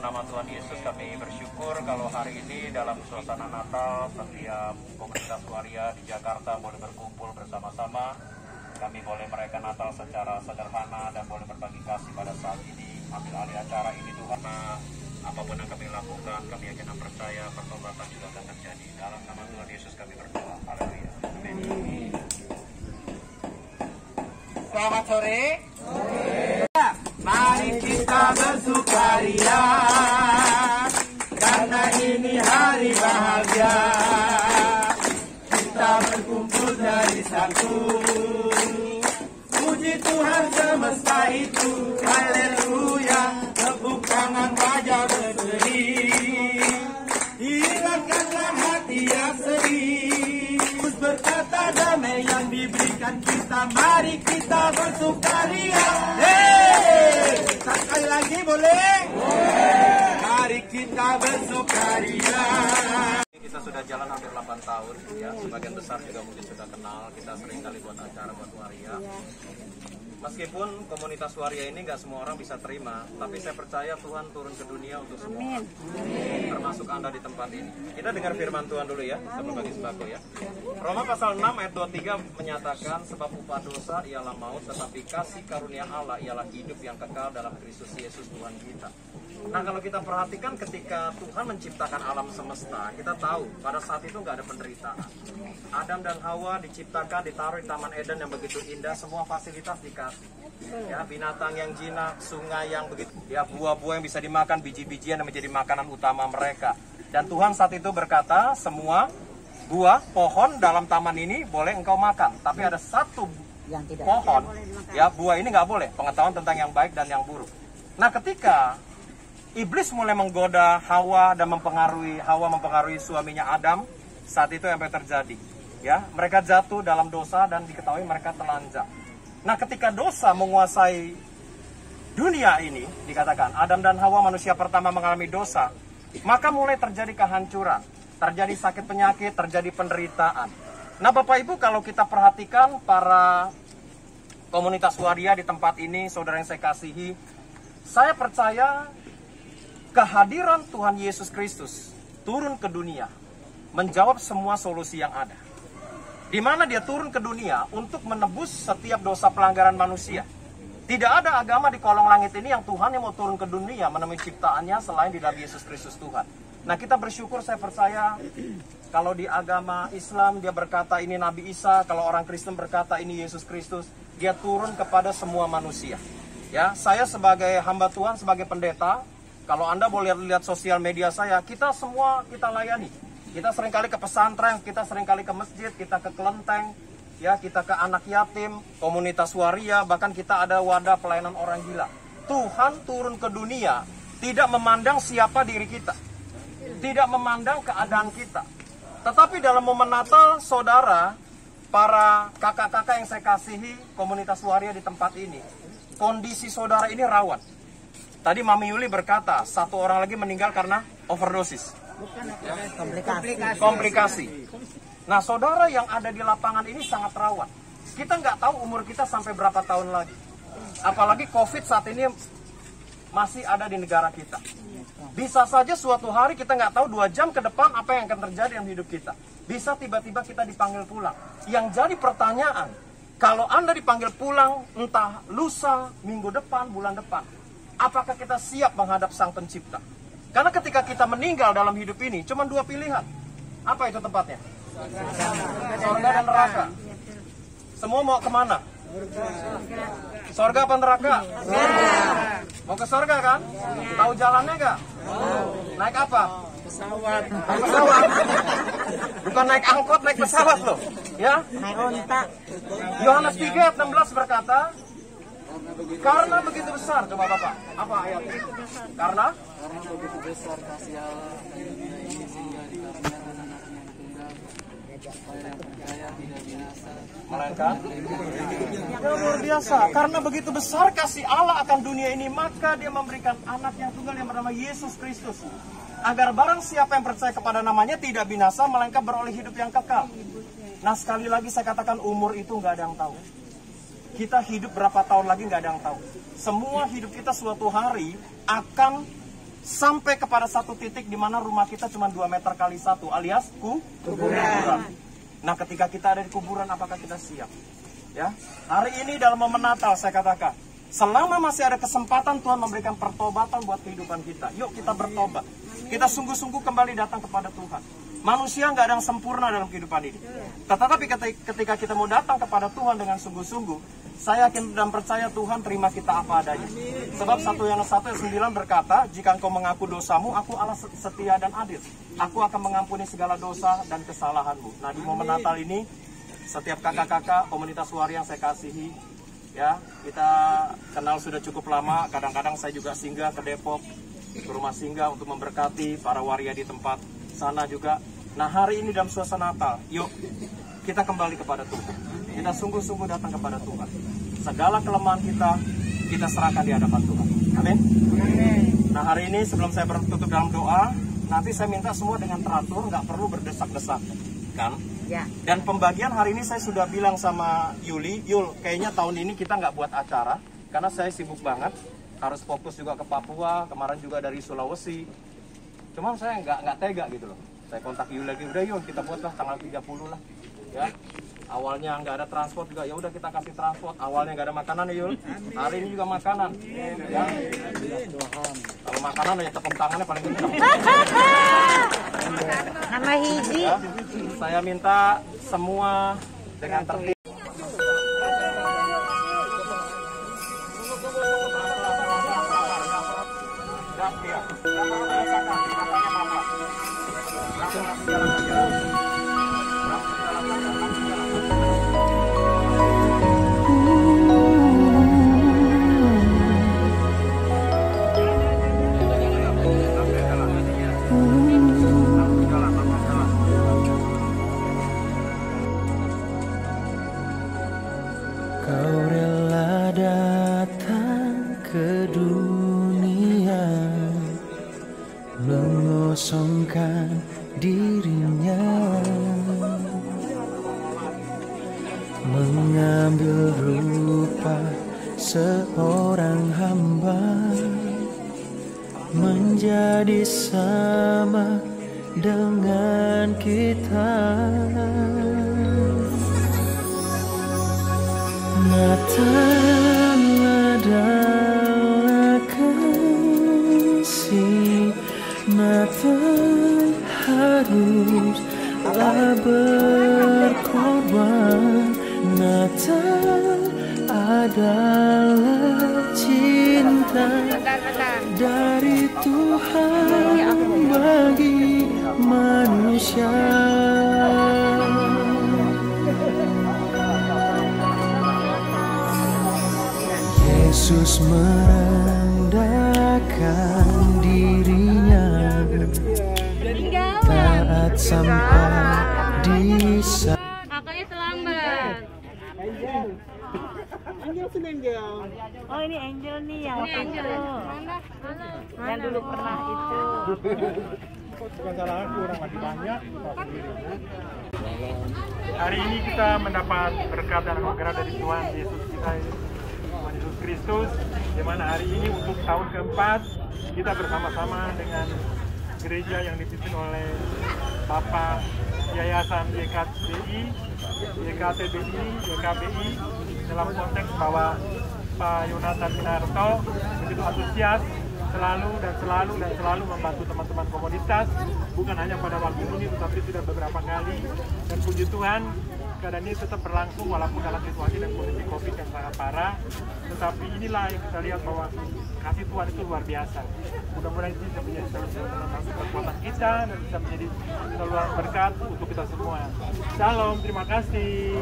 nama Tuhan Yesus kami bersyukur kalau hari ini dalam suasana Natal setiap komunitas waria di Jakarta boleh berkumpul bersama-sama. Kami boleh merayakan Natal secara sederhana dan boleh berbagi kasih pada saat ini. Ambil alih acara ini Tuhan. Apapun yang kami lakukan, kami yakin dan percaya pertobatan juga akan terjadi. Dalam nama Tuhan Yesus kami berdoa. Haleluya. Amin. Selamat sore. Mari kita bersukaria karena ini hari bahagia. Kita berkumpul dari satu. Puji Tuhan semesta itu. Haleluya. Tepuk tangan wajah berseri. Hilangkanlah hati yang sedih. Terus berkata damai yang diberikan kita. Mari kita bersukaria. Sekali lagi boleh? Mari kita bersukaria. Kita sudah jalan hampir 8 tahun ya. Sebagian besar juga mungkin sudah kenal. Kita sering kali buat acara buat waria. Meskipun komunitas waria ini nggak semua orang bisa terima, tapi saya percaya Tuhan turun ke dunia untuk semua, termasuk Anda di tempat ini. Kita dengar firman Tuhan dulu ya, sebelum bagi sembako ya. Roma pasal 6 ayat 23 menyatakan, sebab upah dosa ialah maut, tetapi kasih karunia Allah ialah hidup yang kekal dalam Kristus Yesus Tuhan kita. Nah, kalau kita perhatikan ketika Tuhan menciptakan alam semesta, kita tahu pada saat itu nggak ada penderitaan. Adam dan Hawa diciptakan, ditaruh di Taman Eden yang begitu indah, semua fasilitas dikasih. Ya, binatang yang jinak, sungai yang begitu, ya buah-buah yang bisa dimakan, biji-bijian yang menjadi makanan utama mereka. Dan Tuhan saat itu berkata, semua buah pohon dalam taman ini boleh engkau makan, tapi ada satu pohon, ya buah ini nggak boleh, pengetahuan tentang yang baik dan yang buruk. Nah, ketika Iblis mulai menggoda Hawa dan mempengaruhi suaminya Adam, saat itu apa yang terjadi? Ya, mereka jatuh dalam dosa dan diketahui mereka telanjang. Nah, ketika dosa menguasai dunia ini, dikatakan Adam dan Hawa manusia pertama mengalami dosa, maka mulai terjadi kehancuran, terjadi sakit penyakit, terjadi penderitaan. Nah, Bapak Ibu, kalau kita perhatikan para komunitas waria di tempat ini, saudara yang saya kasihi, saya percaya kehadiran Tuhan Yesus Kristus turun ke dunia menjawab semua solusi yang ada. Di mana dia turun ke dunia untuk menebus setiap dosa pelanggaran manusia. Tidak ada agama di kolong langit ini yang Tuhan yang mau turun ke dunia menemui ciptaannya selain di dalam Yesus Kristus Tuhan. Nah, kita bersyukur, saya percaya kalau di agama Islam dia berkata ini Nabi Isa, kalau orang Kristen berkata ini Yesus Kristus, dia turun kepada semua manusia. Ya, saya sebagai hamba Tuhan, sebagai pendeta, kalau Anda boleh lihat sosial media saya, kita semua kita layani. Kita seringkali ke pesantren, kita seringkali ke masjid, kita ke kelenteng, ya kita ke anak yatim, komunitas waria, bahkan kita ada wadah pelayanan orang gila. Tuhan turun ke dunia, tidak memandang siapa diri kita, tidak memandang keadaan kita. Tetapi dalam momen Natal, saudara, para kakak-kakak yang saya kasihi, komunitas waria di tempat ini, kondisi saudara ini rawan. Tadi Mami Yuli berkata, satu orang lagi meninggal karena overdosis. Komplikasi. Nah, saudara yang ada di lapangan ini sangat rawan. Kita nggak tahu umur kita sampai berapa tahun lagi. Apalagi COVID saat ini masih ada di negara kita. Bisa saja suatu hari kita nggak tahu 2 jam ke depan apa yang akan terjadi dalam hidup kita. Bisa tiba-tiba kita dipanggil pulang. Yang jadi pertanyaan, kalau Anda dipanggil pulang entah lusa, minggu depan, bulan depan, apakah kita siap menghadap Sang Pencipta? Karena ketika kita meninggal dalam hidup ini, cuma 2 pilihan. Apa itu tempatnya? Surga dan neraka. Semua mau kemana? Surga apa neraka? Mau ke surga kan? Tahu jalannya nggak? Naik apa? Pesawat. Naik pesawat. Bukan naik angkot, naik pesawat loh. Ya? Naik onta. Yohanes 3 ayat 16 berkata, karena begitu besar, coba Bapak, apa ayatnya? Karena begitu besar kasih Allah di dunia ini sehingga dikaruniakan anaknya yang tunggal supaya yang percaya tidak binasa melainkan ya, luar biasa. Karena begitu besar kasih Allah akan dunia ini, maka dia memberikan anak yang tunggal yang bernama Yesus Kristus, agar barang siapa yang percaya kepada namanya tidak binasa melainkan beroleh hidup yang kekal. Nah, sekali lagi saya katakan, umur itu nggak ada yang tahu. Kita hidup berapa tahun lagi nggak ada yang tahu. Semua hidup kita suatu hari akan sampai kepada satu titik di mana rumah kita cuma 2 meter kali 1 alias kuburan. Nah, ketika kita ada di kuburan, apakah kita siap? Ya, hari ini dalam momen Natal saya katakan, selama masih ada kesempatan Tuhan memberikan pertobatan buat kehidupan kita, yuk kita bertobat. Kita sungguh-sungguh kembali datang kepada Tuhan. Manusia nggak ada yang sempurna dalam kehidupan ini. Tetapi ketika kita mau datang kepada Tuhan dengan sungguh-sungguh, saya yakin dan percaya Tuhan terima kita apa adanya. Sebab 1 Yohanes 1:9 berkata, jika engkau mengaku dosamu, aku Allah setia dan adil. Aku akan mengampuni segala dosa dan kesalahanmu. Nah, di momen Natal ini, setiap kakak-kakak komunitas waria yang saya kasihi, ya, kita kenal sudah cukup lama. Kadang-kadang saya juga singgah ke Depok, ke rumah singgah untuk memberkati para waria di tempat sana juga. Nah, hari ini dalam suasana Natal, yuk kita kembali kepada Tuhan. Kita sungguh-sungguh datang kepada Tuhan. Segala kelemahan kita serahkan di hadapan Tuhan. Amin. Nah, hari ini sebelum saya bertutup dalam doa, nanti saya minta semua dengan teratur, nggak perlu berdesak-desak, kan? Ya. Dan pembagian hari ini saya sudah bilang sama Yuli, Yul, kayaknya tahun ini kita nggak buat acara, karena saya sibuk banget, harus fokus juga ke Papua, kemarin juga dari Sulawesi. Cuman saya nggak tega gitu loh. Saya kontak Yul lagi, udah Yul kita buatlah tanggal 30 lah, ya. Awalnya nggak ada transport juga, ya udah kita kasih transport. Awalnya nggak ada makanan ya Yul, hari ini juga makanan. Ya. Kalau makanan ya tepuk tangannya paling kencang. Nama hiji. Ya, saya minta semua dengan tertib. Kau rela datang ke dunia, mengosongkan dirinya, mengambil rupa seorang hamba, menjadi sama dengan kita. Natal adalah kasih, Natal haruslah berkorban, Natal adalah cinta dari Tuhan bagi manusia. Yesus merendahkan dirinya, taat sampai di sana. Kakaknya terlambat. Oh, ini Angel nih yang Ini Angel. yang dulu pernah itu. Bukan salah aku, orang lagi banyak. Hari ini kita mendapat berkat dan anugerah dari Tuhan Yesus kita, Tuhan Yesus Kristus, di mana hari ini untuk tahun keempat kita bersama-sama dengan gereja yang dipimpin oleh Bapak Yayasan YKBI, YKBI dalam konteks bahwa Pak Yonatan Minarto begitu antusias selalu membantu teman-teman komunitas, bukan hanya pada waktu ini tetapi sudah beberapa kali, dan puji Tuhan keadaan ini tetap berlangsung walaupun dalam situasi dan kondisi COVID yang sangat parah. Tetapi inilah yang kita lihat bahwa kasih Tuhan itu luar biasa. Mudah-mudahan ini bisa menjadi saluran kekuatan kita dan bisa menjadi saluran berkat untuk kita semua. Shalom, terima kasih.